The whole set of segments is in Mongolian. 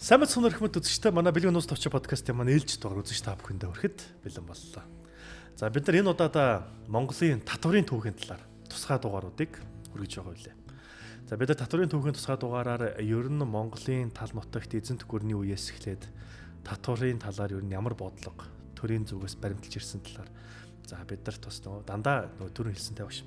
Сайн мэд сонирхмод үзэгчтэй манай Бэлгийн нууц товч подкастын маань ээлж дугаар үзэж та бүхэндээ хүрэхэд бэлэн боллоо. За бид нар энэ удаадаа Монголын татварын түүхийн талаар тусгай дугааруудыг хүргэж байгаа билээ. За бид нар татварын түүхийн тусгай дугаараар ер нь Монголын тал нутагт эзэнт гүрний үеэс эхлээд татварын талаар ер нь ямар бодлого төрийн зүгээс баримталж ирсэн талаар за бид нар тус дандаа төрийн хэлсэнтэй багш.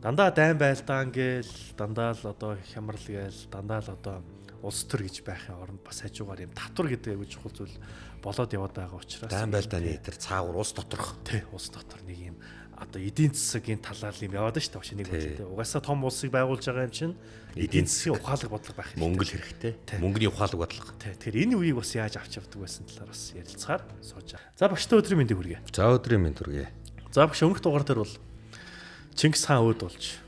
Дандаа дайн байлдаан гээл дандаа л одоо хямрал гээл дандаа л одоо улс төр гэж байхын оронд бас хажуугаар юм татвар гэдэг аягүй чухал зүйл болоод яваад байгаа учраас дайн байлдааны тэр цаавар улс доторх тий улс дотор нэг юм одоо эдийн засгийн талаар юм яваад шүү дээ нэг бодлоо тий угаасаа том улсыг байгуулж байгаа юм чинь эдийн засгийн ухаалаг бодлого байх мөнгө л хэрэгтэй мөнгөний ухаалаг бодлого тий тэгэхээр энэ үеийг бас яаж авч явдаг байсан талаар бас ярилцахаар сууж байгаа. За багштай өдрийн мэндийг хүргэе. За өдрийн мэнд хүргэе. За багш өмнөх дугаар дээр бол Чингис хаан өөд болж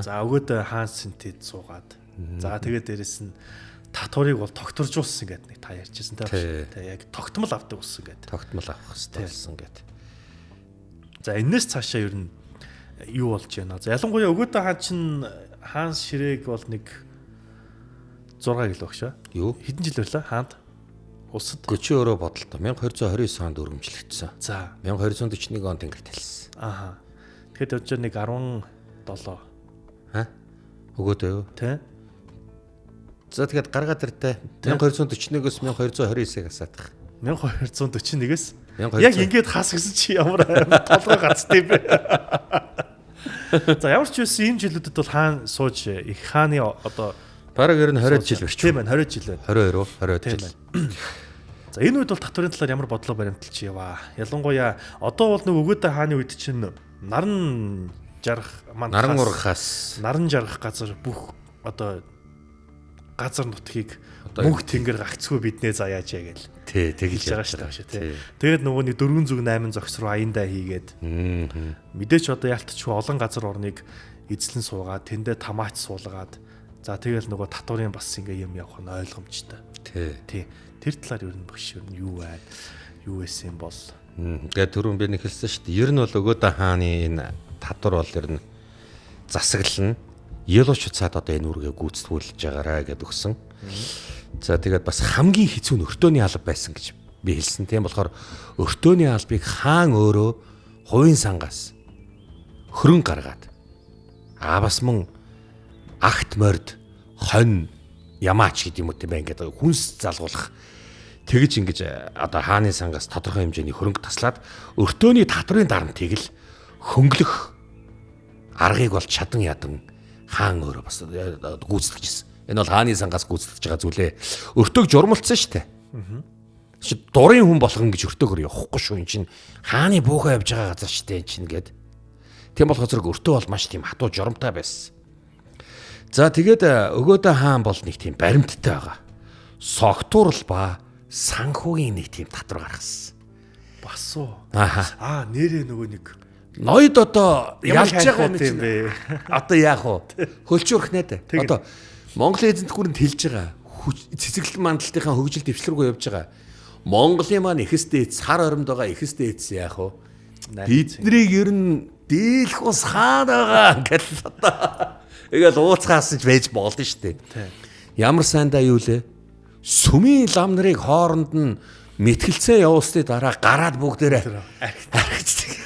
за өгөөд хаан синтэд суугаад за тэгээд дээрэс нь татварыг бол тогтворжуулсан гэдэг нэг та ярьжсэн тийм яг тогтмол авдаг болсон гэдэг. Тогтмол авах хэрэгтэй болсон гэдэг. За энэс цаашаа ер нь юу болж байна? За ялангуяа өгөөдөө хаан чинь хаан ширээг бол нэг 6 гэлөө багшаа. Юу? Хэдэн жил байлаа хаанд? Улсад. Гөчөө өрөө бодолтой 1229 онд өргөмжлөгдсөн. За 1241 онд ингэж талсан. Ааха. Тэгэхэд өчигдөр нэг 17 өгөөдөө юу? Тэ. За тэгээд гаргаад иртээ 1241-өөс 1229-ыг асаадах. 1241-ээс яг ингэж хасгсан чи ямар толгой гацтай бэ? За ямар ч үсэн энэ жилүүдэд бол хаан сууж их хааны одоо бараг ер нь 20 жил биш. Тийм байна 20 жил байна. 22 20 жил. За энэ үед бол татварын талаар ямар бодлого баримталж яваа. Ялангуяа одоо бол нэг өгөөдөө хааны үед чинь наран жарах наран ургахаас наран жаргах газар бүх одоо газар нутгийг мөнх тэнгэр гагцгүй биднээ заяаж яа гээл. Тий, тэгж байгаа шүү дээ тий. Тэгээд нөгөө нэг 408 зогс руу аяндаа хийгээд мэдээч одоо ялтчгүй олон газар орныг эзлэн суугаад тэндээ тамаач суулгаад за тэгэл нөгөө татварын бас ингээ юм явах нь ойлгомжтой. Тий. Тэр талаар ер нь багш ер нь юу байна? Юу байсан бол тэгээд түрүүн би нэг хэлсэн шүү дээ. Ер нь бол өгөөдөө хааны энэ татвар бол ер нь засаглал нь Елочд цаад одоо энэ үргээ гүйцэтгүүлж байгаараа гэд өгсөн. За тэгээд бас хамгийн хэцүү нь өртөөний алба байсан гэж би хэлсэн. Тийм болохоор өртөөний албыг хаан өөрөө хувийн сангаас хөрөн гаргаад бас мөн агт морд хонь ямаач гэдэг юм уу тийм бай ингээд хүнс залгуулах тэгж ингэж одоо хааны сангаас тодорхой хэмжээний хөрөнгө таслаад өртөөний татварын дарамтыг л хөнгөлөх аргыг бол чадан ядан хаан өөрөө бас гүйцэтгэжсэн. Энэ бол хааны сангаас гүйцэтгэж байгаа зүйлээ. Өртөөг журмалцсан шүү дээ. Дурын хүн болгон гэж өртөөгөр явахгүй шүү. Энд чинь хааны буухай явж байгаа газар шүү дээ энэ чинь гээд. Тийм болохоор зэрэг өртөө бол маш тийм хатуу журамтай байсан. За тэгээд өгөөдөө хаан бол нэг тийм баримттай байгаа. Согтуурал ба санхүүгийн нэг тийм татвар гаргасан. бас уу. Нэрээ нөгөө нэг ноёд одоо ялж байгаа юм бэ? Одоо яах вэ? Хөлчөөрөх нэ. Одоо Монголын эзэнт гүрэнд хэлж байгаа цэцэглэл мандалтынхаа хөгжил дэвшлэргүй явж байгаа. Монголын маань эхэстэй сар оримд байгаа эхэстэй эц яах вэ? Биднийг ер нь дийлэх ус хаана байгаа гэж одоо ингээл ууцгаасж байж болно шүү дээ. Ямар сайндаа юу лээ? Сүмийн лам нарыг хооронд нь мэтгэлцээ явуулсны дараа гараад бүгдээрээ архицдаг.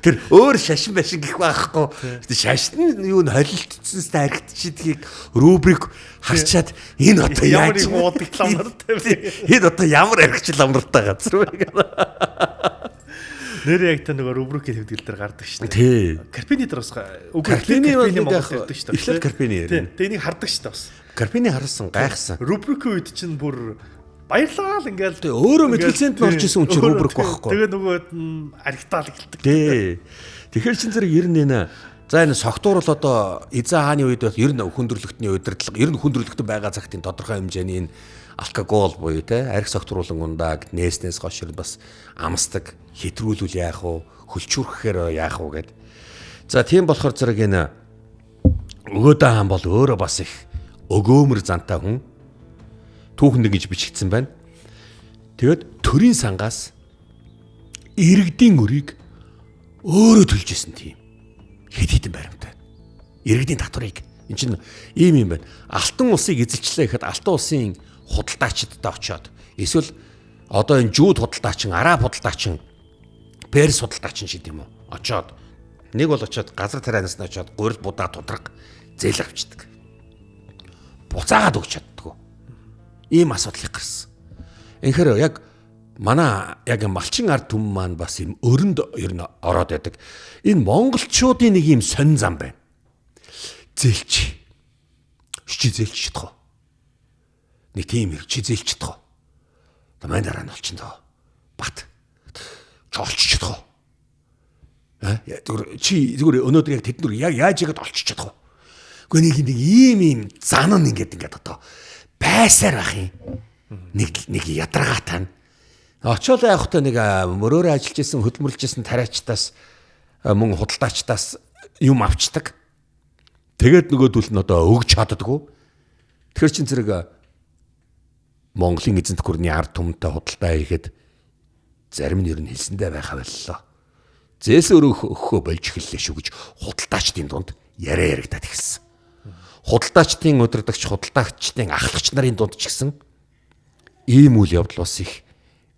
Тэр өөр шашин башин гэх байхгүй. Шашин нь юу н холилдсанстай архитектурыг рубрик харчаад энэ одоо яаж уудаг ламнартай вэ? Энэ одоо ямар архич ламнартай газар вэ? Нэр яг та нөгөө рубрикийн тэмдэглэл дээр гардаг шүү дээ. Тий. Карпини дээр бас Карпини Монгол ярьдаг шүү дээ. Эхлээд Карпини ярина. Тий. Энийг хардаг шүү дээ бас. Карпини харсан, гайхсан. Рубрикийн үед чинь бүр баярлал ингээл өөрөө мэтгэлцээнд нь орж исэн хүн чинь рубрик байхгүй. Тэгээ нөгөөд нь архитал гэлдэг. Тий. Тэгэхээр чин зэрэг ер нь энэ за энэ согтуур бол одоо Эзэн хааны үед бол ер нь хүндрэлтний удирдлага, ер нь хүндрэлтэн байгаа цагтын тодорхой хэмжээний энэ алкогол буюу те арх согтууруулан ундаг, нээснээс гошир бас амсдаг, хэтрүүлүүл яах вэ? Хөлчүүрхэхээр яах вэ гэд. За тийм болохоор зэрэг энэ өгөөдөө хаан бол өөрөө бас их өгөөмөр зантай хүн. Түүхэнд ингэж бичигдсэн байна. Тэгэд төрийн сангаас иргэдийн өрийг өөрөө төлж исэн тийм хэд хэдэн баримттай. Иргэдийн татварыг энэ чинь ийм юм байна. Алтан улсыг эзэлчлээ гэхэд алтан улсын худалдаачдтай очиод эсвэл одоо энэ жууд худалдаачин, араб худалдаачин, перс худалдаачин шиг юм уу? Очиод нэг бол очиод газар тарианаас нь очиод гурил будаа тудраг зээл авчдаг. Буцаагаад өгч чаддгүй. Ийм асуудал гарсан. Энэхээр яг манай яг малчин ард түмэн маань бас юм өрөнд ер нь ороод байдаг. Энэ монголчуудын нэг юм сонин зам байна. Зээлч. Чи зээлч чадах уу? Нэг тийм хэрэг чи зээлч чадах уу? Манай дараа нь олчихно. Бат. Чолч чадах уу? Чи зүгээр өнөөдөр яг тэднэр яг яаж игээд олчих чадах вэ? Гэхдээ нэг ийм зан нь ингээд одоо байсаар байх юм. Нэг ядаргаатай. Очоод явахдаа нэг мөрөөрөө ажиллаж исэн хөдөлмөрлж исэн тариачтаас мөн худалдаачтаас юм авчдаг. Тэгээд нөгөөдөл нь одоо өгч чаддаггүй. Тэгэхээр чин зэрэг Монголын эзэнт гүрний ард түмэнтэй худалдаа хийхэд зарим нь ер нь хэлсэндээ байхаа боллоо. Зээс өрөөхөө болж эхэллээ шүү гэж худалдаачдын дунд яриа яригадад ихсэн. Худалдаачдын удирдагч, худалдаагчдын ахлагч нарын дунд ч гэсэн ийм үйл явдал бас их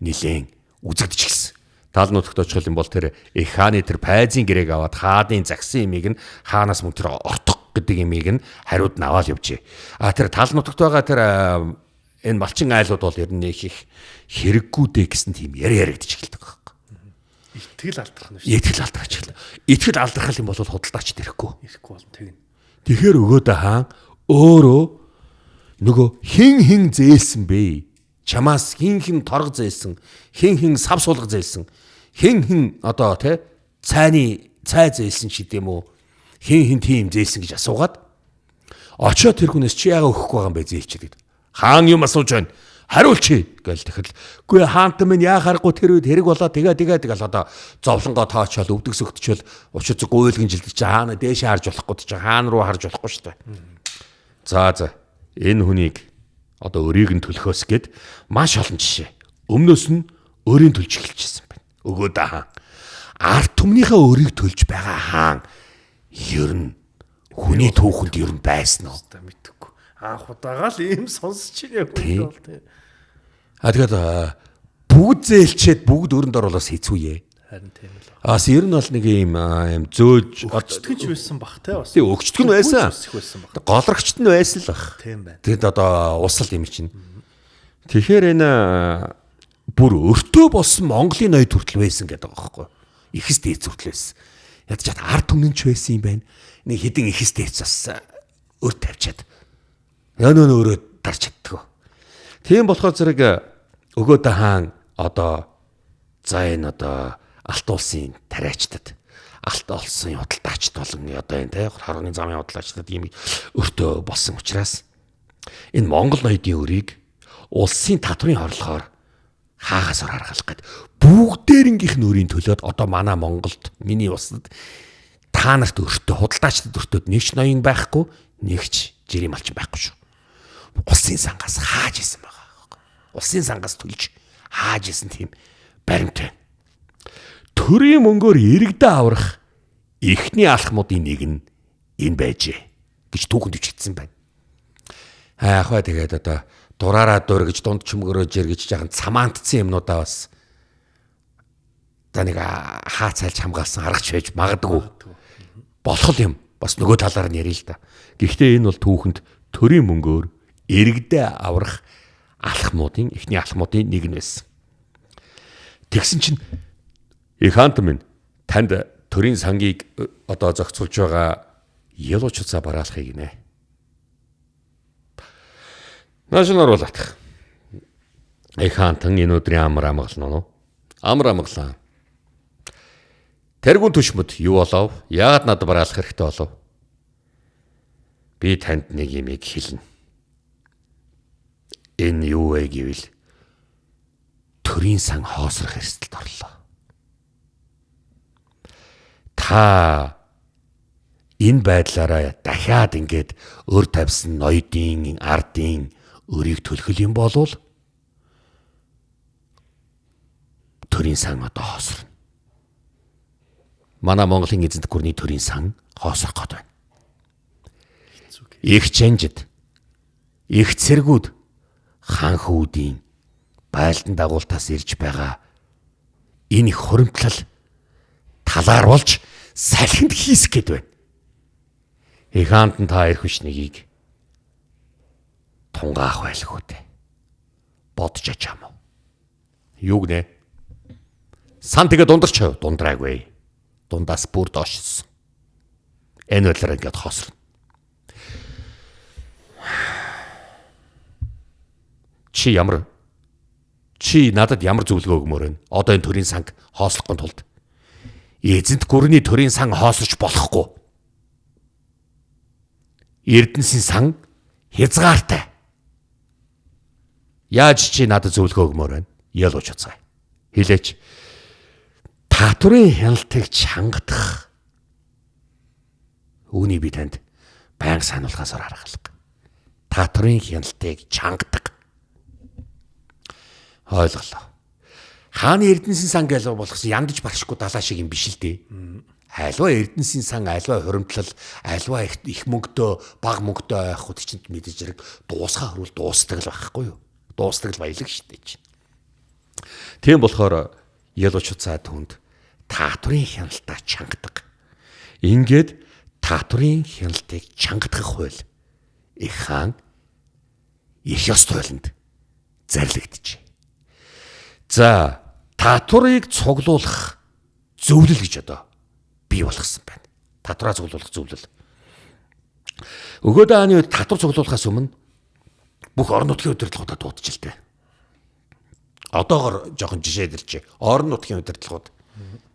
нилээн үзэгдэж эхэлсэн. Таалнуудагт очих юм бол тэр их хааны тэр пайзын гэрээг аваад хаадын загсан имийг нь хаанаас мөн тэр ортох гэдэг имийг нь хариуд нь аваад явжээ. Тэр таалнуудагт байгаа тэр энэ малчин айлууд бол ер нь их хэрэггүй дээ гэсэн тийм яриа яригдчих эхэлдэг байхгүй. Итгэл алдрах нь шүү. Итгэл алдрах эхэллээ. Итгэл алдрах юм бол худалдаач ирэхгүй. Ирэхгүй бол тэгнэ. Тэгэхээр өгөөдөө хаан өөрөө нөгөө хин зээлсэн бэ? Чамаас хин торг зээлсэн, хин сав суулга зээлсэн, хин одоо цай зээлсэн ч гэдэм үү? Хин тийм зээлсэн гэж асуугаад очоод тэр хүнээс чи яагаад өгөхгүй байгаа юм бэ зээлчихэд. Хаан юм асууж байна. Хариулчи гэл тэгэхэл үгүй хаант минь яахааргүй тэр үед хэрэг болоо тэгээд одоо зовлонгоо тоочоод өвдөг сөгтчөөл учир зүг уйлгэн жилдэж хаана дээшээ харж болохгүй ч хаан руу харж болохгүй шүү дээ. За энэ хүнийг одоо өрийг нь төлөхөөс гээд маш олон жишээ. Өмнөөс нь өрийн төлж эхэлчихсэн байна. Өгөөдөө хаан. Ард түмнийхээ өрийг төлж байгаа хаан ер нь хүний түүхэнд ер нь байсан уу? Мэдхгүй. Анх удаага л ийм сонсч ийн яг үгүй бол тийм. Тэгээд бүгд зээлчээд бүгд өрөнд оруулаас хэцүүе. Харин тийм л. Ер нь бол нэг ийм зөөж өгчтгөн ч байсан бах те бас. Тийм өгчтгөн байсан. Голрогчт нь байсан л бах. Тийм байна. Тэгэд одоо усал юм чинь. Тэгэхээр энэ бүр өртөө болсон Монголын ноёд хүртэл байсан гэдэг байгаа байхгүй. Ихэс дээц хүртэл байсан. Ядч чад ард түмэн ч байсан юм байна. Нэг хідэн ихэс дээц бас өрт тавьчаад. Өнөө өөрөө дарч чаддаг. Тийм болохоор зэрэг өгөөдөө хаан одоо за энэ одоо алт улсын тариачдад алт олсон худалдаачд болон одоо энэ хорооны замын худалдаачдад ийм өртөө болсон учраас энэ Монгол ноёдын өрийг улсын татврын хорлохоор хаагаас харгалах гээд бүгдээрнгийнх нь өрийн төлөөд одоо манай Монголд миний улсад та нарт өртөө худалдаачдад өртөөд нэгч ноён байхгүй нэгч жирийн малчин байхгүй шүү. Улсын сангаас хааж исэн байгаа. Улсын сангаас төлж хааж исэн тийм баримт байна. Төрийн мөнгөөр иргэдээ аврах эхний алхмуудын нэг нь энэ байжээ гэж түүхэнд өвчтсөн байна. Яг хаа тэгээд одоо дураараа дур гэж дунд чөмгөрөөж иргэж жаахан цамаантсан юмнуудаа бас за нэг хаацайлж хамгаалсан аргач байж магадгүй болох юм бас нөгөө талаар нь ярил л да. Гэхдээ энэ бол түүхэнд төрийн мөнгөөр иргэдээ аврах эхний алхмуудын нэг нь байсан. Тэгсэн чинь их хаант минь танд төрийн сангийг одоо зохицуулж байгаа ялуучцаа бараалахыг гинэ. Наашнаар болоодах. Их хаантан энэ өдрийн амар амгална уу? Амар амгалаа. Тэргүүн төшмөд юу болов? Яагаад надад бараалах хэрэгтэй болов? Би танд нэг юмыг хэлнэ. Энэ юу вэ гэвэл төрийн сан хоосрох эрсдэлд орлоо. Та энэ байдлаараа дахиад ингээд өр тавьсан ноёдын ардын өрийг төлөх юм болвол төрийн сан одоо хоосорно. Манай Монголын эзэнт гүрний төрийн сан хоосрох гээд байна. Их чанжид, их цэргүүд хаан хүүдийн байлдан дагуултаас ирж байгаа энэ их хуримтлал талаар болж салхинд хийсэх гээд байна. Их хаантан та хоёр хүч нэгийг тунгаах байлгүй дээ. Бодож ачаам уу? Юу гэнэ? Сан тэгээ дундарч дундраагүй. Дундаас бүр доошсон. Энэ үйлрээ ингээд хоосрно. Чи надад ямар зөвлөгөө өгмөр вэ? Одоо энэ төрийн санг хоослохгүй тулд эзэнт гүрний төрийн сан хоосорч болохгүй. Эрдэнэсийн сан хязгаартай. Яаж чи надад зөвлөгөө өгмөр вэ? Ялууч уцгаа. Хэлээч. Татврын хяналтыг чангадах. Үүнийг би танд байнга сануулгаас аргалах. Татврын хяналтыг чангадах. Ойлголоо. Хааны эрдэнэсийн сан гэлээ болгосон яндаж баршгүй далаа шиг юм биш л дээ. Альва эрдэнэсийн сан, альва хуримтлал, альва их мөнгөдөө, бага мөнгөдөө байх хут чинь мэдээж хэрэг дуусгаа хөрвөл дуустдаг л байхгүй юу? Дуустдаг л баялаг шүү дээ чинь. Тийм болохоор ялуучуцаа түнд татврын хяналтаа чангадаг. Ингээд татврын хяналтыг чангадах хууль их хаан их ёс туйланд зарлигдчихэ. За, татврыг цуглуулах зөвлөл гэж одоо бий болгосон байна. Татвараа цуглуулах зөвлөл. Өгөөд хааны үед татвар цуглуулахаас өмнө бүх орон нутгийн удирдлагуудаа дуудчихлээ. Одоогор жоохон жишээ дэрчээ. Орон нутгийн удирдлагууд.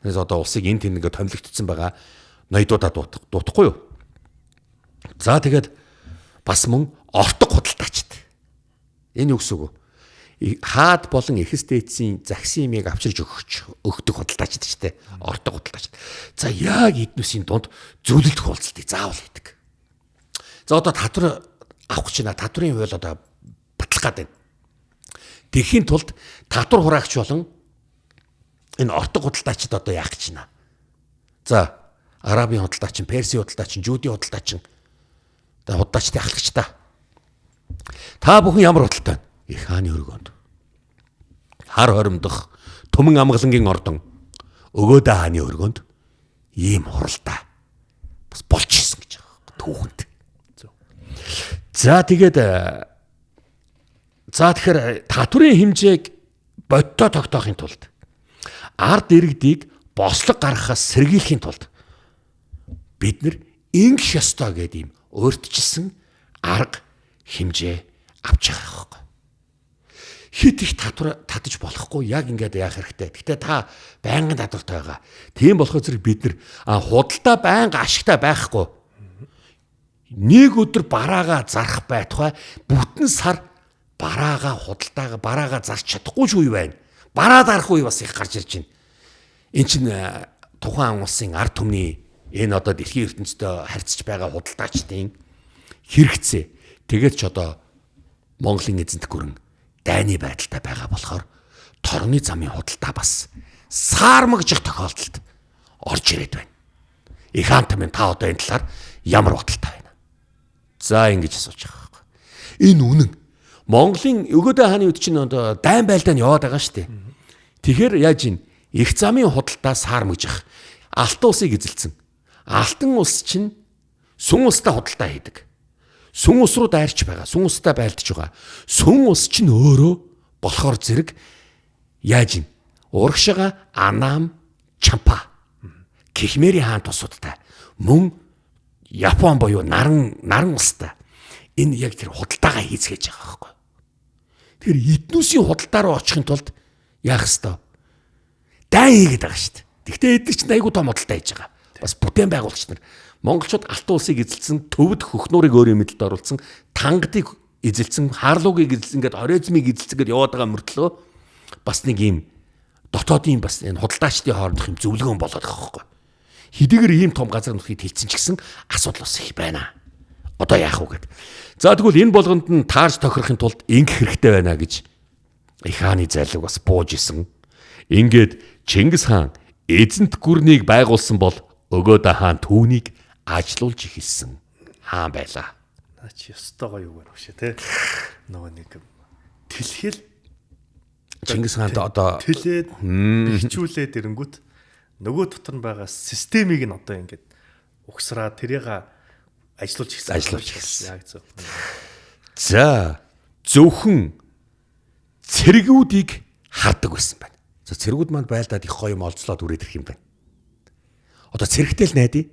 Тэгээс одоо улсыг энэ тэнэгээ томилогдсон байгаа ноёдуудаа дуудахгүй юу? За тэгээд бас мөн ортог худалдаачд. Энэ юу гэсэн үг вэ? Хаад болон эхэстэйцийн загсын юмыг авчирж өгдөг худалдаачд ч тийм ортог худалдаачд. За яг эднүсийн дунд зөвлөлдөх уулзалтыг заавал хийдэг. За одоо татвар авах гэж байна. Татврын хууль одоо батлах гэдэг. Тэхийн тулд татвар хураагч болон энэ ортог худалдаачд одоо яах гэж байна. За Арабын худалдаач, Персийн худалдаач, Жүүдийн худалдаач худалдаачдын ахлагч та. Та бүхэн ямар худалдаа? Их хааны өргөнд. Хар хоримдох Түмэн амгалангийн ордон Өгөөдөө хааны өргөнд ийм хуралдаа бас болчихсон гэж байгаа түүхэнд. За тэгэхээр татврын хэмжээг бодтоо тогтоохын тулд ард иргэдийг бослог гаргахаас сэргийлэхийн тулд бид нар ингэх ёстой гэдэг ийм өөрчлөсөн арга хэмжээ авч байгаа байхгүй. Хит их татвар татаж болохгүй яг ингээд яах хэрэгтэй. Гэтэ та байнгын татвартай байгаа. Тийм болохоор зэрэг бид нар худалдаа байнга ашигтай байхгүй. Нэг өдөр бараагаа зарах байтугай бүтэн сар бараагаа зарч чадахгүй ч үе байна. Бараа дарах үе бас их гарч ирж байна. Эн чинь тухайн улсын ард түмний энэ одоо дэлхийн ертөнцийн харьцаж байгаа худалдаачдын хэрэгцээ. Тэгээд ч одоо Монголын эзэнт гүрэн дайны байдалтай байгаа болохоор торгоны замын худалдаа бас саармагжих тохиолдолд орж ирээд байна. Их хаантай минь та одоо энэ талаар ямар бодолтой байна? За ингэж асууж байгаа байхгүй. Энэ үнэн. Монголын Өгөөдөө хааны үед чинь одоо дайн байлдаанд яваад байгаа шүү дээ. Тэгэхээр яаж ийн их замын худалдаа саармагжих алтан улсыг эзэлсэн. Алтан улс чинь сүн улстай худалдаа хийдэг. Сүн улс руу дайрч байгаа. Сүн улстай байлдаж байгаа. Сүн улс чинь өөрөө болохоор зэрэг яаж ийн урагшаага Анаам, Чампа, Кихмери хаан тусуудтай мөн Япон буюу наран улстай энэ яг тэр худалдаагаа хийцгээж байгаа байхгүй. Тэгэхээр эднүсийн худалдаа руу очихын тулд яах ёстой? Дайн хийгээд байгаа шүү дээ. Гэхдээ эдгээр чинь айгүй том худалдаа хийж байгаа. Бас бүтээн байгуулагч нар монголчууд алтан улсыг эзэлсэн, төвд хөхнуурыг өөрийн мэдэлд оруулсан, тангадыг эзэлсэн, хаарлуугийг эзэлсэн гэдэг хорезмыг эзэлсэн гэдэг яваад байгаа мөртлөө бас нэг юм дотоодын бас энэ худалдаачдын хоорондох юм зөвлөгөөн болоод байгаа байхгүй. Хэдийгээр ийм том газар нутгийг хэлсэн ч гэсэн асуудал бас их байна. Одоо яах вэ гэд. За тэгвэл энэ болгонд нь таарч тохирохын тулд ингэх хэрэгтэй байна гэж их хааны зайлиг бас бууж исэн. Ингээд Чингис хаан эзэнт гүрнийг байгуулсан бол Өгөөдөө хаан түүнийг ажилуулж эхэлсэн хаан байлаа. Наа чи ёстойгоо юу гэнэ вшээ те. Нөгөө нэг тэлхэл Чингис хаанд одоо тэлээд бэхжүүлээд ирэнгүүт нөгөө дотор нь байгаа системийг нь одоо ингээд угсраа тэрийг ажиллуулж эхэлсэн. Яг зөв. За зөвхөн цэргүүдийг хардаг байсан байна. За цэргүүд манд байлдаад их гоё юм олзлоод үрээд ирэх юм байна. Одоо цэрэгтэй л найдаа.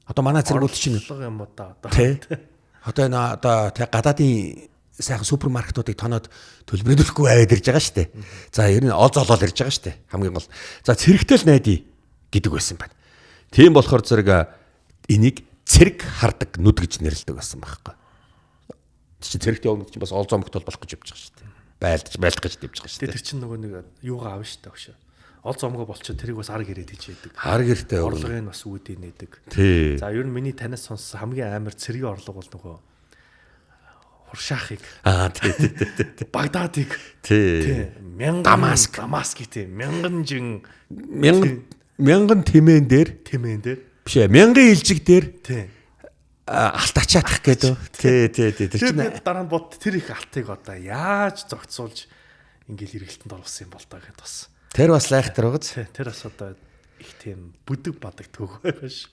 Одоо манай цэргүүд чинь юм одоо. Одоо энэ одоо гадаадын сайхан супермаркетуудыг тоноод төлбөрөөлөхгүй аваад ирж байгаа шүү дээ. За ер нь олз олоод ирж байгаа шүү дээ. Хамгийн гол. За цэрэгтэй л найдаа гэдэг байсан байна. Тийм болохоор зэрэг энийг цэрэг хардаг нүд гэж нэрлэдэг байсан байхгүй. Чи цэрэгтэй өнгө чинь бас олзоо мөгтөл болох гэж явж байгаа шүү дээ. Байлдаж гэж явж байгаа шүү дээ. Тэр чинь нөгөө нэг юугаа авна шүү дээ өгшөө. Олз омгоо болчиход тэрийг бас арга ирээд хийж яадаг. Арга иртэй орлогын бас үүдээ нээдэг. Тий. За ер нь миний танаас сонссон хамгийн амар цэргийн орлого бол нөгөө хуршаахыг. Тий. Багдадыг. Тий. Дамаск тий. Мянган тэмээн дээр биш ээ. Мянган илжиг дээр тий. Алтачаадах гэдэг. Тий. Тэр чинь дараа нь бод тэр их алтыг одоо яаж зогцуулж ингээл эргэлтэнд оруулсан юм бол таа гэд бас. Тэр бас лайхтар байгааз. Тэр бас одоо их тийм бүдэг бадаг төг байгаа ш.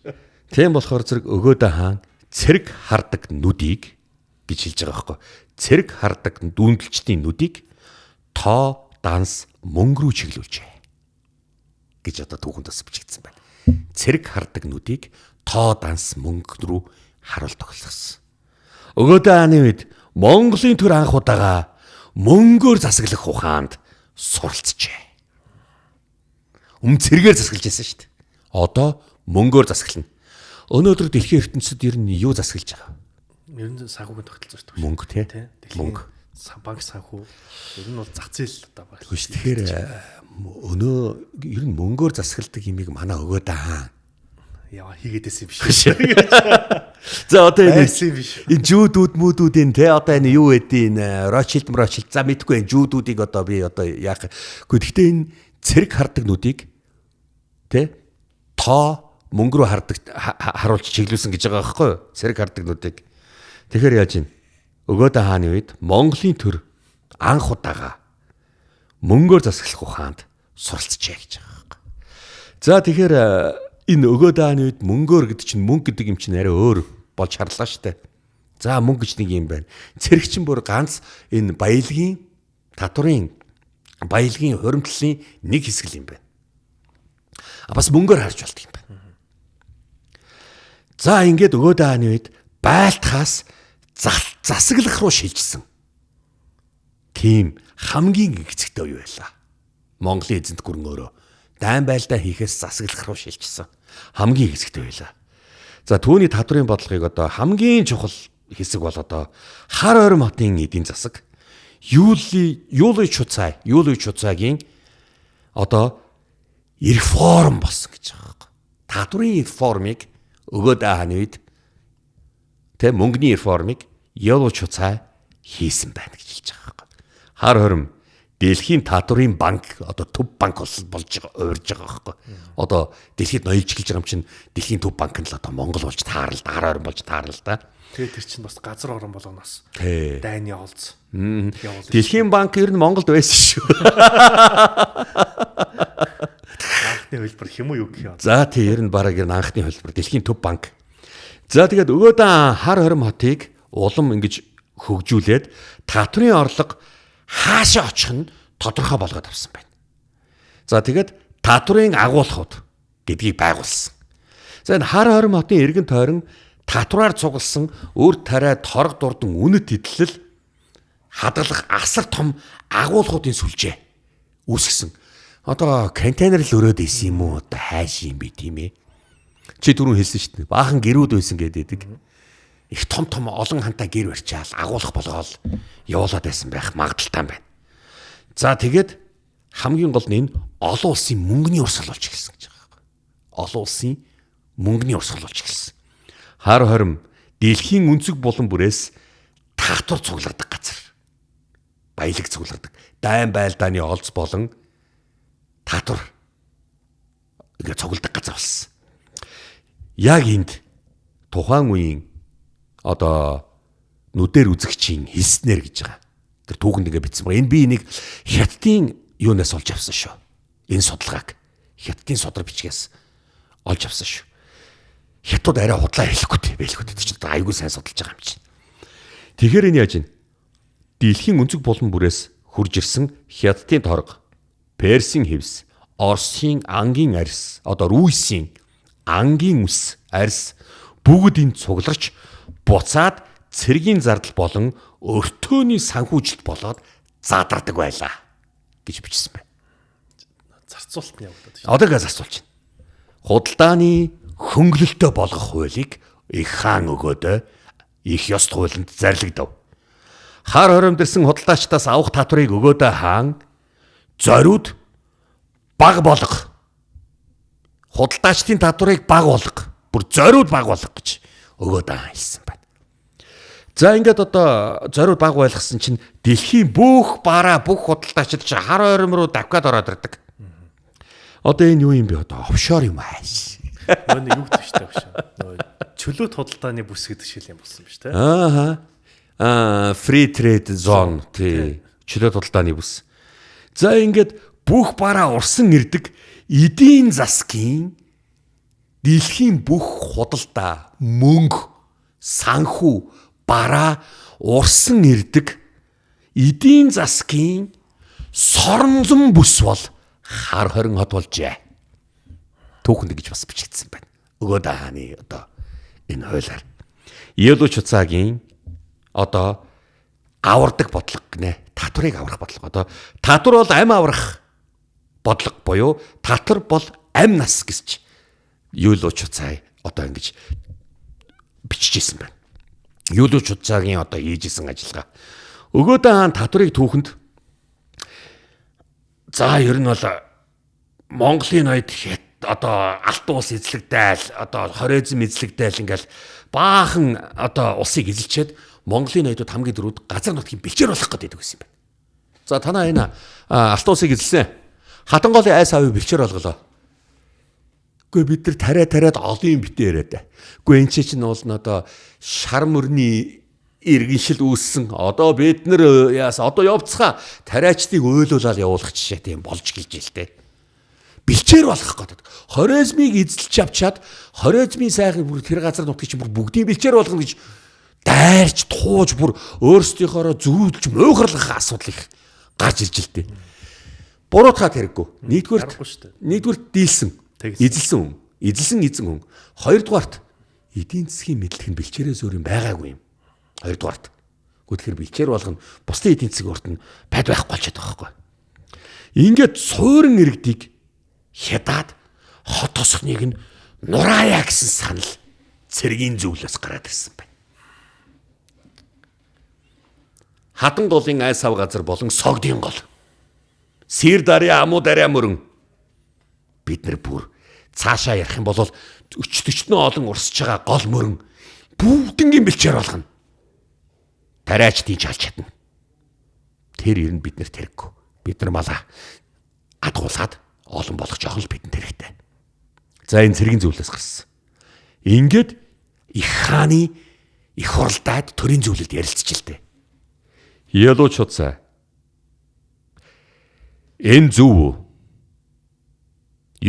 Тийм болохоор зэрэг өгөөдөө хаан цэрэг хардаг нүдийг гэж хэлж байгаа байхгүй. Цэрэг хардаг дүүндэлчдийн нүдийг тоо, данс, мөнгө рүү чиглүүлжээ гэж одоо түүхэнд бас бичигдсэн байна. Цэрэг хардаг нүдийг тоо, данс, мөнгө рүү харуул тоглосон. Өгөөдөө хааны үед Монголын төр анх удаага мөнгөөр засаглах ухаанд суралцжээ. Цэргээр засаглаж байсан шүү дээ. Одоо мөнгөөр засаглана. Өнөөдөр дэлхийн ертөнцид ер нь юу засаглаж байгаа? Ер нь санхүүгийн тогтолцооч шүү. Мөнгө тий. Мөнгө. Банк санхүү. Ер нь бол зах зээл одоо байна. Тэгэхээр өнөө ер нь мөнгөөр засагладаг юмыг манай өгөөдөө хаан яа хийгээдсэн юм биш. За одоо энэ биш. Энэ жүүдүүд мүүдүүдийн те одоо энэ юу гэдэг энэ Рочилд за мэдгүй энэ жүүдүүдийг одоо би одоо яах. Гэхдээ энэ цэрэг хардаг нүдийг те тоо мөнгө рүү харуулж чиглүүлсэн гэж байгаа байхгүй юу? Цэрэг хардаг нүдийг. Тэгэхээр яаж юм? Өгөөдөө хааны үед Монголын төр анх удаага мөнгөөр засаглах ухаанд суралцжээ гэж байгаа байхгүй. За тэгэхээр энэ өгөөдөө хааны үед мөнгөөр гэдэг чинь мөнгө гэдэг юм чинь арай өөр болж харлаа штэ. За мөнгө гэж нэг юм байна. Цэрэг чинь бүр ганц энэ баялагын татврын баялагын хуримтлалын нэг хэсэг юм байна. Бас мөнгөөр харж болт юм байна. За ингээд өгөөдөө хааны үед байлтахаас засаглах руу шилжсэн. Тийм хамгийн гэгцэгтэй үе байлаа. Монголын эзэнт гүрэн өөрөө дайн байлдаа хийхээс засаглах руу шилжсэн. Хамгийн гэгцэгтэй байлаа. За түүний татврын бодлогыг одоо хамгийн чухал хэсэг бол одоо хар ойрон хотын эдийн засаг Юлий Чуцайгийн одоо реформ болсон гэж байгаа юм. Татврын реформыг өгөөдөө хааны үед тэ мөнгөний реформыг Юлий Чуцай хийсэн байна гэж хэлж байгаа юм. Хар хором дэлхийн татврын банк одоо төв банк болж уурж байгаа байхгүй. Одоо дэлхийд ноёлж эхэлж байгаа юм чинь дэлхийн төв банк нь л одоо Монгол болж таарал хар хором болж таарал да. Тэгээ тэр чинь бас газар орон болгоноос дайн явуулц. Дэлхийн банк ер нь Монголд байсан шүү. Анхны хөлбөр хэм үү юу гэх юм. За тий ер нь бараг ер нь анхны хөлбөр дэлхийн төв банк. За тэгээд өгөөдөө хар хором хотыг улам ингэж хөгжүүлээд татврын орлого хаашаа очих нь тодорхой болгоод авсан байна. За тэгээд татврын агуулгууд гэдгийг байгуулсан. За энэ хар хором хотын эргэн тойрон татвараар цугласан өөр тариа торг дурдан үнэт идэлэл хадгалах асар том агуулгуудын сүлжээ үүсгэсэн. Одоо контейнер л өрөөд исэн юм уу? Одоо хайш юм бэ тийм ээ. Чи түрүүн хэлсэн шүү дээ. Баахан гэрүүд байсан гэдэг. Их том олон хантай гэр барьчаал агуулах болгоол явуулаад байсан байх магадaltaй байна. За тэгээд хамгийн гол нь энэ олон улсын мөнгөний урсгал болж эхэлсэн гэж байгаа юм. Олон улсын мөнгөний урсгал болж эхэлсэн. Хар хором дэлхийн өнцөг булан бүрээс татвар цугладаг газар. Баялаг цугладаг. Дайн байлдааны олз болон татвар ингээ цугладаг газар болсон. Яг энд тухайн үеийн одоо нүдээр үзэгчийн хэлснээр гэж байгаа. Тэр түүхэнд ингээ бичсэн байна. Энэ би энийг Хятадын юунаас олж авсан шүү. Энэ судалгааг Хятадын судар бичгээс олж авсан шүү. Хятад арай худлаа хэлэхгүй байлгүй дээ чинь айгүй сайн судалж байгаа юм чинь. Тэгэхээр энэ яаж ийн? Дэлхийн өнцөг булан бүрээс хурж ирсэн Хятадын торго, Персийн хевс, Оросын ангийн арьс, одоо Руйсийн ангийн үс арьс бүгд энд цугларч буцаад цэргийн зардал болон өртөөний санхүүжилт болоод задардаг байлаа гэж бичсэн байна. Зарцуулт нь явагдаад байна. Одоо ингээ зарцуулж байна. Худалдааны хөнгөлөлтөй болгох хуулийг их хаан өгөөд их ёс хуулинд зарлагдав. Хар хоримдэрсэн худалдаачдаас авах татварыг өгөөд хаан зориуд баг болго. Худалдаачдын татварыг баг болго. Бүр зориуд баг болго гэж өгөөд хэлсэн байна. За ингээд одоо зориуд баг байлгасан чинь дэлхийн бүх бараа бүх худалдаачид чинь хар хорим руу давхад ороод ирдэг. Одоо энэ юу юм бэ одоо офшор юм ааш. Нөгөө юу гэдэг чинь багш. Нөгөө чөлөөт худалдааны бүс гэдэг шиг юм болсон биз дээ. Free trade zone тий. Чөлөөт худалдааны бүс. За ингээд бүх бараа урсан ирдэг эдийн засгийн дэлхийн бүх худалдаа, мөнгө, санхүү, бараа урсан ирдэг эдийн засгийн соронзон бүс бол хар хорин хот болжээ. Түүхэнд гэж бас бичигдсэн байна. Өгөөд хааны одоо энэ хуулиар Елуч цаагийн одоо авардаг бодлого гинэ. Татварыг аврах бодлого. Одоо татвар бол амь аврах бодлого буюу татвар бол амь нас гэж Елуч цаа одоо ингэж бичижсэн байна. Елуч цаагийн одоо хийжсэн ажиллагаа. Өгөөд хаан татварыг түүхэнд за ер нь бол Монголын ноёд одоо Алтан улс эзлэгдээл одоо хоризм эзлэгдээл ингээл баахан одоо улсыг эзэлчихэд Монголын ноёдууд хамгийн дөрөвд газар нутгийн бэлчээр болох гэдэг байсан юм байна. За танаа энэ Алтан улсыг эзэлсэн. Хатанголын айс аавыг бэлчээр болголоо. Гэхдээ бид нар тариад олон юм битээ яриад. Гэхдээ энэ чинь уул нь одоо шар мөрний иргэншил үүссэн. Одоо бид нар яас одоо явцгаа тариачдыг ойлуулаад явуулах жишээ тийм болж гэлж илтэй. Бэлчээр болох гэдэг. Хоризмыг эзэлж авчаад хоризмын сайхан бүр тэр газар нутгийг чинь бүр бүгдийг бэлчээр болгоно гэж дайрч тууж бүр өөрсдийнхоороо зөрүүлж муухарлах асуудал их гарч ирж илтэй. Буруутгаад хэрэггүй. Нэгдүгürt дийлсэн. Эзэлсэн хүн. Эзэн хүн. Хоёрдугаарт эдийн засгийн мэдлэг нь бэлчээрээс өөр юм байгаагүй юм. Хоёрдугаарт. Гэхдээ бэлчээр болгоно бусдын эдийн засгийн урт нь байд байхгүй болчиход байгаа байхгүй. Ингээд суурин иргэдийг хядаад хот тосхныг нь нураая гэсэн санал цэргийн зөвлөөс гараад ирсэн байна. Хадан голын айс ав газар болон согдын гол. Сэр дарья амуу дарья мөрөн. Бид нар бүр цаашаа ярих юм бол өчтөчнөө олон урсж байгаа гол мөрөн бүгднгийн бэлчээр болгоно. Тариач тийж алж чадна. Тэр ер нь бид нарт хэрэггүй. Бид нар малаа адгуулад олон болох жоохон л бидэнд хэрэгтэй. За энэ цэргийн зөвлөлөөс гарсан. Ингээд их хааны их хуралдаад төрийн зөвлөлд ярилцчихлээ. Елуч цаа. Энэ зөв үү?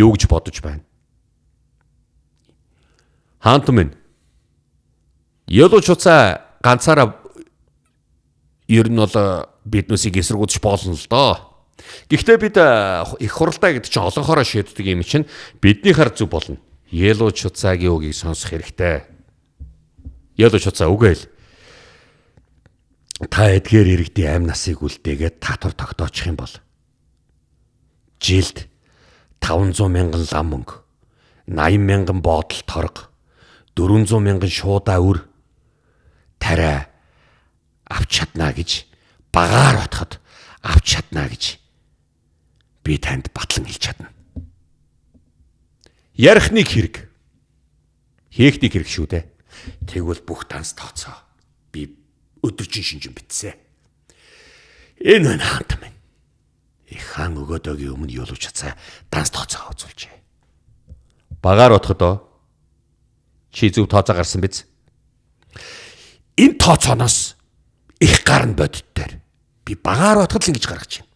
Юу гэж бодож байна? Хаант минь. Елуч цаа ганцаараа ер нь бол биднүүсийг эсэргүүцэж болно л доо. Гэхдээ бид их хуралдаа гэдэг чинь олонхороо шийддэг юм чинь бидний хар зүг болно. Елуч цаагийн үгийг сонсох хэрэгтэй. Елуч цаа үгээл. Та эдгээр иргэдийн амь насыг үлдээгээд татвар тогтоочих юм бол жилд 500 мянган лам мөнгө, 80 мянган боодол торго, 400 мянган шуудаа үр тариа авч чадна гэж багаар батхад авч чадна гэж би танд батлан хэлж чадна. Ярих нэг хэрэг. Хийх нэг хэрэг шүү дээ. Тэгвэл бүх данс тооцоо. Би өдөржин шинжин битсэн. Энэ хаант минь. Их хаан өгөөдөөгийн өмнө Елуч цаа данс тооцоо үзүүлжээ. Багаар отходоо. Чи зөв тооцоо гарсан биз? Энэ тооцооноос их гарна бодит дээр Би багаар батгал ингэж гаргаж байна.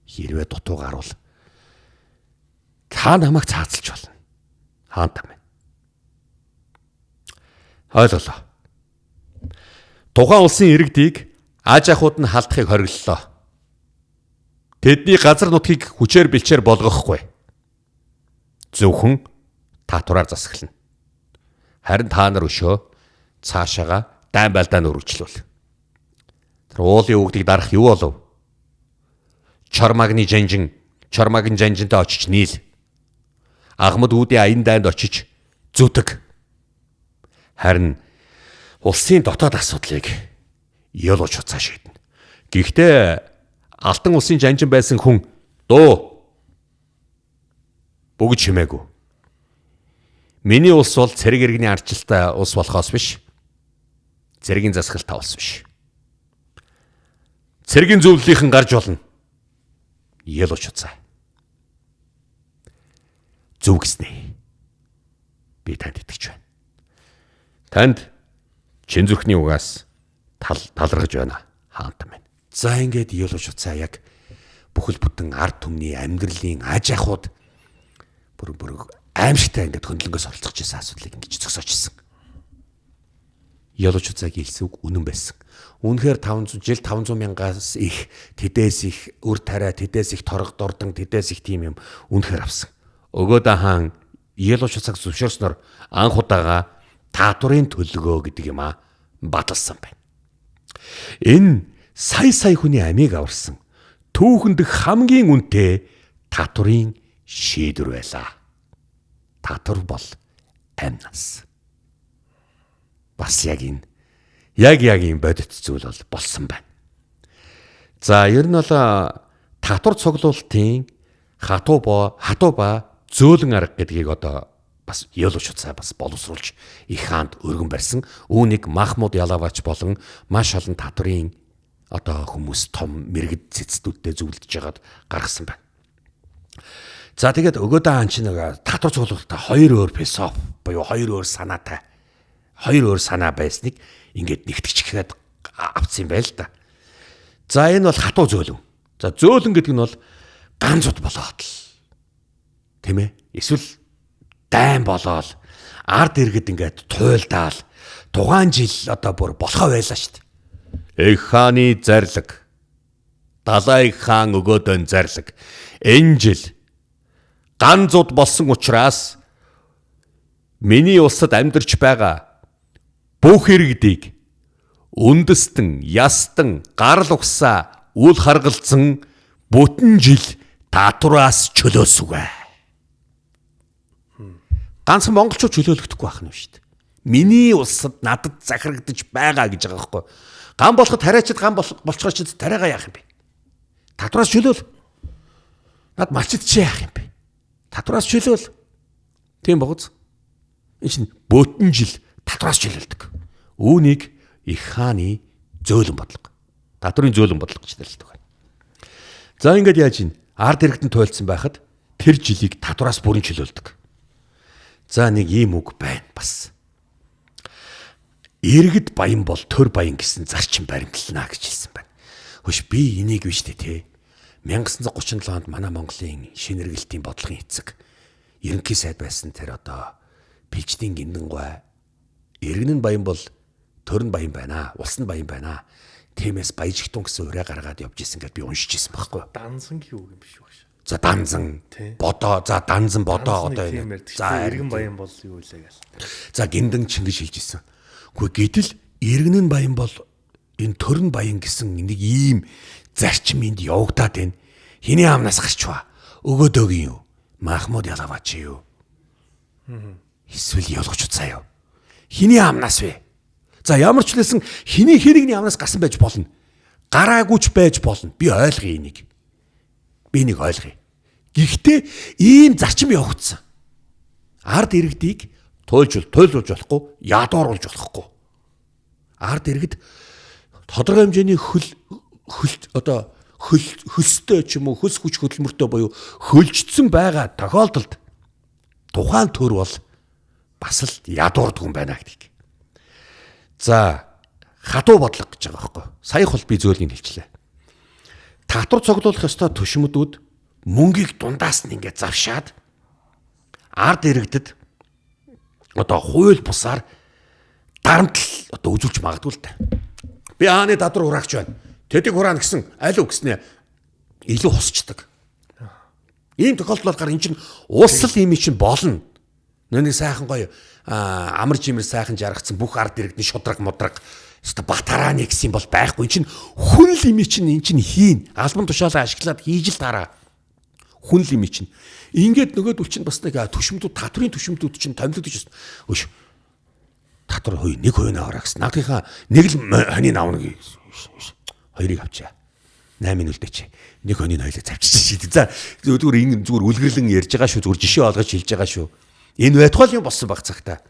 Хэрвээ дутуугаар бол та намайг цаацалж болно. Хаан тамаа. Ойлголоо. Тухайн улсын иргэдийг аж ахуйд нь халдахыг хориглолоо. Тэдний газар нутгийг хүчээр бэлчээр болгохгүй. Зөвхөн татвараар засаглана. Харин та нар өшөө цаашаага дайн байлдаанд үргэлжлүүл. Тэр уулын үгдийг дарах юу болов? Чормагны жанжинтай очиж нийл. Ахмад үүдийн аян дайнд очиж зүтг. Харин улсын дотоод асуудлыг ялууч уцаа шийднэ. Гэхдээ алтан улсын жанжин байсан хүн дөө бүгд чимээгүй. Миний улс бол цэрэг иргэний ардчилтай улс болохоос биш. Цэрэгийн засаглалтай улс биш. Цэрэгийн зөвлөлийнхэн гарч болно. Ялууч уцаа. Зүг гэснэ. Би танд итгэж байна. Танд чин зүрхний угаас талархаж байна. Хаантан байна. За ингээд ялууч уцаа яг бүхэл бүтэн ард түмний амьдралын аж ахуйд бүр аимшигтай ингээд хөндлөнгөөс оролцож байсан асуудлыг ингэж зогсоочсон. Ялууч уцаагийн хэлсэн үг үнэн байсан. Үнэхээр 500 мянгаас их тэдээс их өр тариа, тэдээс их торго дурдан, тэдээс их тийм юм үнэхээр авсан. Өгөөдөө хаан ялууч уцааг зөвшөөрснөөр анх удаага татварын төлгөө гэдэг юм баталсан байна. Энэ сая хүний амийг аварсан түүхэнд хамгийн үнэтэй татварын шийдвэр байлаа. Татвар бол амнаас. Бас яг энэ бодит зүйл бол болсон байна. За ер нь бол татвар цуглуулалтын хатуу ба зөөлөн арга гэдгийг одоо бас ялууч уцаа бас боловсруулж их хаанд өргөн барьсан. Үүнийг Махмуд Ялавач болон маш олон татварын одоо хүмүүс том мэрэгд цэцдүүдтэй зөвлөж жагаад гаргасан байна. За тэгээд өгөөдөө хаан чинь нэг татвар цуглуулалтаа хоёр өөр философи буюу хоёр өөр санаа байсныг ингээд нэгтгэжгээд авцсан юм байл та. За энэ бол хатуу зөөлөн. За зөөлөн гэдэг нь бол ганцуд болоод л тийм ээ. Эсвэл дайн болоод ард иргэд ингээд туйлдаал тухайн жил одоо бүр болохоо байлаа шүү дээ. Их хааны зарлаг. Далай хаан өгөөдөө зарлаг. Энэ жил ганцуд болсон учраас миний улсад амьдарч байгаа бүх иргэдийг үндэстэн, ястан, гарал угсаа үл харгалзан бүтэн жил татвараас чөлөөсүгэ. Ганцхан монголчууд чөлөөлөгдөхгүй байх нь шүү дээ. Миний улсад надад захирагдаж байгаа гэж байгаа байхгүй. Ган болоход тариачид ган болцохоор чи тариагаа яах юм бэ? Татвараас чөлөөл. Над малчид чи яах юм бэ? Татвараас чөлөөл. Тийм богоц. Энэ чинь бүтэн жил татвараас чөлөөлдөг. Үүнийг их хааны зөөлөн бодлого. Татварын зөөлөн бодлого гэж нэрлэдэг байна. За ингээд яаж ийн ард иргэдэн туйлдсан байхад тэр жилийг татвараас бүрэн чөлөөлдөг. За нэг ийм үг байна бас. Иргэд баян бол төр баян гэсэн зарчим баримтлана гэж хэлсэн байна. Хөөш би энийг биш тий. 1937 онд манай Монголын шинэргэлтийн бодлогын эцэг ерөнхий сайд байсан тэр одоо Пичдийн Гиндангой иргэн нь баян бол төр нь баян байна. Улс нь баян байна. Тиймээс баяжигтун гэсэн ураа гаргаад явж исэн гэдээ би уншиж исэн байхгүй. Данзан юу юм биш үү? За данзан бодоо одоо энэ. За иргэн баян бол юу илээ гэл. За гиндан ч ингэж хэлж исэн. Гэхдээ гэтэл иргэн нь баян бол энэ төр нь баян гэсэн нэг ийм зарчим энд явагдаад байна. Хиний амнаас гарч ба. Өгөөдөөгийн юу? Махмуд Ялавач юу? Эсвэл ялууч уцаа юу? Хиний амнаас вэ? За ямар ч хэлсэн хинийний амнаас гарсан байж болно. Гараагүйч байж болно. Би ойлгоё энийг. Би нэг ойлгоё. Гэхдээ ийм зарчим явагдсан. Ард иргэдийг туйлжуулж болохгүй, ядууруулж болохгүй. Ард иргэд тодорхой хэмжээний хөлстэй ч юм уу хөлс хүч хөдөлмөртэй буюу хөлжсөн байгаа тохиолдолд тухайн төр бол бас л ядуурдаг юм байна гэдгийг. За хатуу бодлого гэж байгаа байхгүй. Саях бол би зөөлийг хэлчлээ. татвар цуглуулах ёстой төшмөдүүд мөнгийг дундаас нь ингээд завшаад ард иргэдэд одоо хууль бусаар дарамтлал одоо үзүүлж магадгүй л та. Би хааны татвар хураагч байна. Тэдэг хураана гэсэн аль үгснээ илүү хусчдаг. Ийм тохиолдол болохоор эн чинь улсал юм чинь болно. Нэг сайхан гоё амар жимэр сайхан жаргацсан бүх ард иргэдний шудраг модраг өстө батарааны гэсэн бол байхгүй. Эн чинь хүн л юм чинь эн чинь хийн. Албан тушаалаа ашиглаад хийж л тараа. Хүн л юм чинь. Ингээд нөгөөдөл чинь бас нэг төшмөдүүд татврын төшмөдүүд чинь томилогдож байна. Өш. Татвар хөөе нэг хувийн аваа гэсэн. Нагдынхаа нэг л хонийн аавна гээ. Хоёрыг авчаа. 8 үлдээч. Нэг хонийн хоёлыг завчиж шийд. За зүгээр үлгэрлэн ярьж байгаа шүү. Зүгээр жишээ олгож хэлж байгаа шүү. Энэ байтугай юм болсон баг цагта.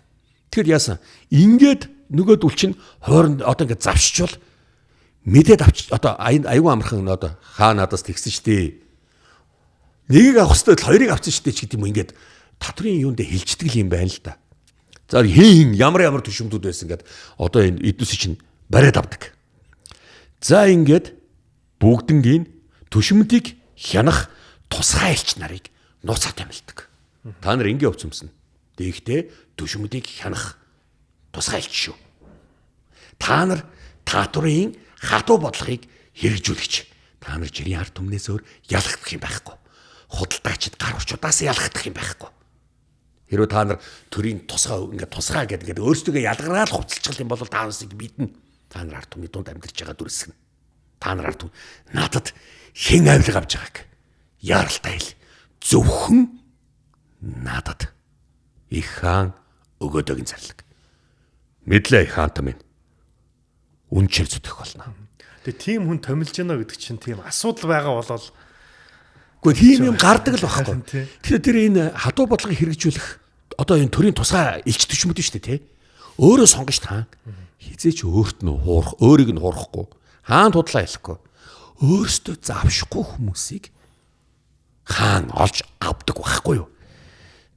Тэгэхээр яасан? Ингээд нөгөөдөл чинь хооронд одоо ингээд завшчвал мэдээд авч одоо аюу амархан одоо хаа надаас тэгсэн штэ. Нэгийг авах хэвээр хоёрыг авсан штэ ч гэдэг юм ингээд татврын юундэ хилчдэг юм байна л да. За хийн ямар төшөмдүүд байсан гэд одоо энэ эднүс чинь бариад авдаг. За ингээд бүгднгийн төшмөдийг хянах тусгай элч нарыг нууцаар томилдог. Та нар ингээ өвцөмсөн. Тэгэхдээ төшмөдийг хянах тусгай элч шүү. Та нар татврын хатуу бодлогыг хэрэгжүүлэгч. Та нар жирийн ард түмнээс өөр ялгах юм байхгүй. Худалдаачид гар орчудаас ялгах юм байхгүй. Хэрвээ та нар төрийн тусгай гэдэг өөрсдөө ялгараад хувцалчих юм бол та нарыг бидэн та нар ард түмний дунд амьдарч байгаа дүрсгэн. Та нар ард түм надад хэн авилга авч байгааг яаралтай хэл. Зөвхөн надад их хаан өгөөдөгийн зарлаг. Мэдлээ их хаантай минь. Үнчээр зүтгэх болно. Тэгээ тийм хүн томилж яана гэдэг чинь тийм асуудал байгаа болол гэхдээ тийм юм гардаг л байхгүй. Тэгэхээр тэр энэ хадуу бодлогыг хэрэгжүүлэх одоо энэ төрийн тусгай элч төчмөд шүү дээ тий. Өөрөө сонгож таан хизээч өөрт нь хуурах, өөрийг нь хуурахгүй, хаан тудлаа хэлэхгүй. Өөртөө завшихгүй хүмүүсийг хаан олж авдаг байхгүй юу?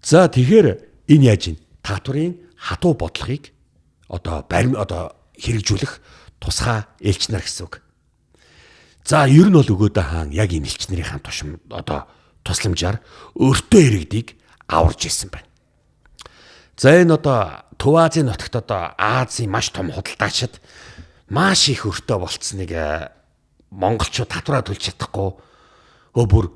За тэгэхээр энэ яаж ийн татврын хатуу бодлогыг одоо хэрэгжүүлэх тусгай элч нар гэсэн үг. За ер нь бол өгөөдөө хаан яг энэ элч нарын тусламжаар өөртөө иргэдийг аварж исэн байна. За энэ Төв Азийн нутагт Азийн маш том худалдаачид маш их өртөө болцсныг монголчууд татвараа төлж чадахгүй. Бүр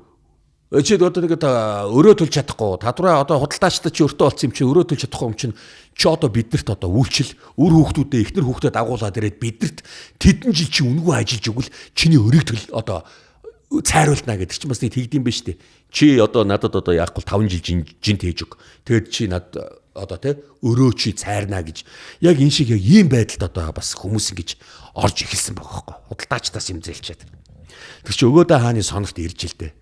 чи өрөө төлж чадахгүй. Татвараа худалдаачдад чи өртөө болцсон юм чи өрөө төлж чадахгүй юм чинь чи биднэрт үйлчил үр хүүхдүүдэд эхнэр хүүхдэд агуулаад ирээд биднэрт тэдэн жил чи үнгүй ажиллаж өгвөл чиний өрийг цайруулна гэдэг чинь бас нэг тэгдэм биш үү? Чи надад яахгүй 5 жил жинт хийж өг. Тэгэд чи надад өрөө чи цайрна гэж яг энэ шиг яг ийм байдалд бас хүмүүс ингэж орж эхэлсэн байгаа байхгүй. Худалдаачдаас юм зээлчээд. Тэр чи өгөөдөө хааны соногт ирж илдэ.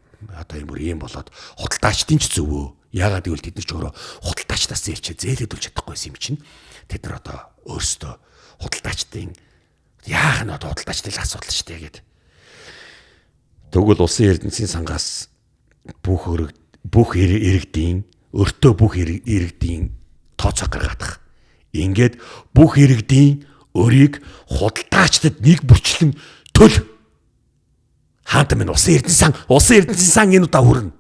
Ийм болоод худалдаачдын ч зөвөө. Яагаад гэвэл тэд нар ч өөрөө худалдаачдаас зээлээд үлж чадахгүйсэн юм чинь. Тэд нар өөрсдөө худалдаачдын яах нь худалдаачдын асуудал шүү дээ гэдэг. Тэгвэл улсын эрдэнэсийн сангаас бүх иргэдийн өртөө бүх иргэдийн тооцоо гаргах. Ингээд бүх иргэдийн өрийг худалдаачдад нэг бүрчлэн төл. Хаанта минь улсын эрдэнэсийн сан энэ удаа хүрнэ.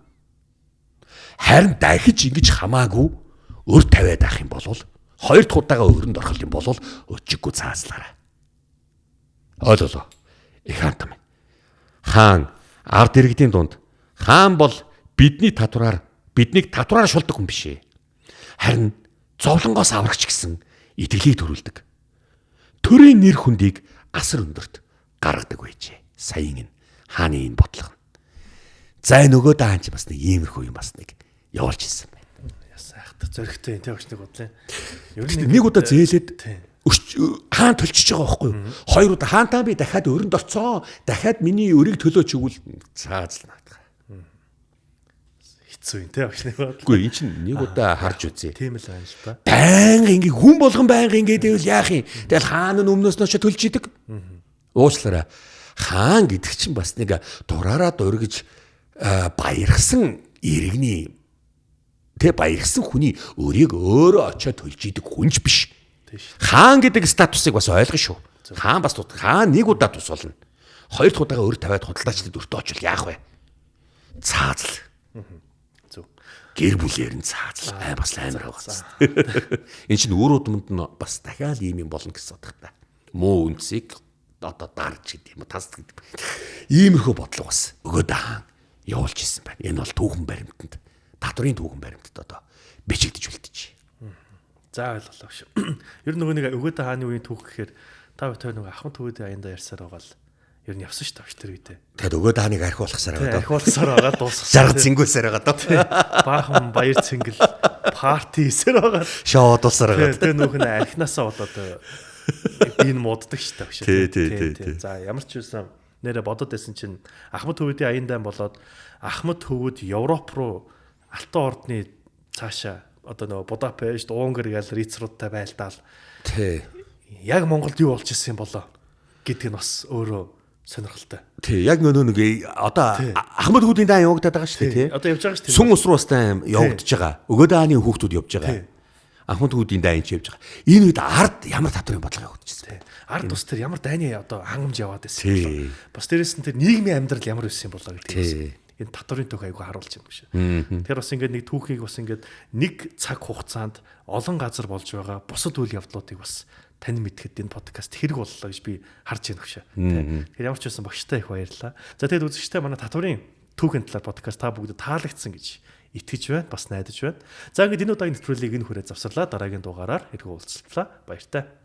Харин дахиж ингэж хамаагүй өр тавиад авах юм бол хоёр дахь удаага өрөнд орох юм бол өчиггүй цааслаарай. Ойлголоо. Их хаанта минь. Хаан ард иргэдийн дунд хаан бол биднийг татвараар шулдаг хүн биш ээ. Харин зовлонгоос аврагч гэсэн итгэлийг төрүүлдэг. Төрийн нэр хүндийг асар өндөрт гаргадаг байжээ. Саяын энэ хааны энэ бодлого. За энэ нөгөөдөө хаан ч бас нэг иймэрхүү юм бас нэг явуулж ирсэн байна. Ясаахт зөрөгтэй энэ өгч нэг бодлоо. Нэг удаа зээлээд хаан төлчихөж байгаа байхгүй юу? Хоёр удаа хаантаа би дахиад өрөнд орцоо. Дахиад миний өрийг төлөөч өгвөл цаазлна. Хэцүү юм те өгч нэг бодлоо. Үгүй эн чинь нэг удаа харж үзье. Тийм л байна л да. Байнга ингээ хүн болгон байнга ингээд байвал яах юм? Тэгэл хаан нь өмнөөс нь төлж идэг. Уучлаарай. Хаан гэдэг чинь бас нэг дураараа дургиж баярхсан иргэний баярхсан хүний өрийг өөрөө очиод төлж идэг хүнч биш. Хаан гэдэг статусыг бас ойлгоно шүү. Хаан бас хаан нэг удаа тус болно. Хоёр дахь удаага өр тавиад худалдаачдад өртөө очвол яах вэ? Цаазал. Зөв. Гэр бүлээр нь цаазал. Бас амар байгаа. Энд чинь өөр удамд нь бас дахиад ийм юм болно гэсэн бодох та. Муу үнцгийг одоо дарж гэдэг юм уу? Тас гэдэг. Иймэрхүү бодлого бас өгөөд хаан явуулж исэн байна. Энэ бол түүхэн баримтанд, татврын түүхэн баримтад одоо бичигдэж үлдчихэ. За ойлголоо шүү. Ер нь нөгөө нэг өгөөд хааны үеийн түүх гэхээр та бүхэн нөгөө ахмад төвөдийн аянда ярьсаар байгаа л ер нь явсан шүү дээ тэр үедээ. Тэгэд өгөөд хааныг архиулахсаар байгаа доо. Архиулсаар байгаа дуусах. Жаргал зингүүлсээр байгаа доо. Баахан баяр цэнгэл парти хийсээр байгаа. Шоу дуулсаар байгаа. Тэгээ нөх нь архинасаа болоод энэ мууддаг шүү дээ. Тий. За ямар ч байсан нэрэ бодод байсан чинь ахмад төвөдийн аяндан болоод ахмад төвөд Европ руу Алтан ордны цаашаа одоо нөгөө Будапешт, Унгар гал рицруудтай байлдаал. Тий. Яг Монголд юу болж исэн юм болоо гэдг нь бас өөрөө сонирхолтой. Тий, яг нөгөө нэг одоо Ахмад хүүдийн даан явагдаад байгаа шүү дээ, тий. Одоо явж байгаа шүү дээ. Сүм ус руу бас даан явагдаж байгаа. Өгөөд хааны хүүхдүүд явж байгаа. Ахмад хүүдийн даан ч явж байгаа. Энэ үед ард ямар татврын бодлого явагдчихсан. Ард тус тэр ямар дайны одоо хангамж яваад байсан болоо. Бас дээрэс нь тэр нийгмийн амьдрал ямар байсан болоо гэдэг. Энэ татврын түүх айгүй харуулж юм биш. Тэр бас ингээд нэг түүхийг бас ингээд нэг цаг хугацаанд олон газар болж байгаа бусад үйл явдлуудыг бас тань мэдхэд энэ подкаст хэрэг боллоо гэж би харж байна хөшөө. Тэгэхээр ямар ч байсан багштай их баярлалаа. За тэгээд үзэгчтэй манай татврын түүхийн талаар подкаст та бүгд таалагдсан гэж итгэж байна, бас найдаж байна. За ингээд энэ удаагийн нэвтрүүлгийг энэ хүрээ завсарлаа. Дараагийн дугаараар хэрэг уулзлаа. Баяртай.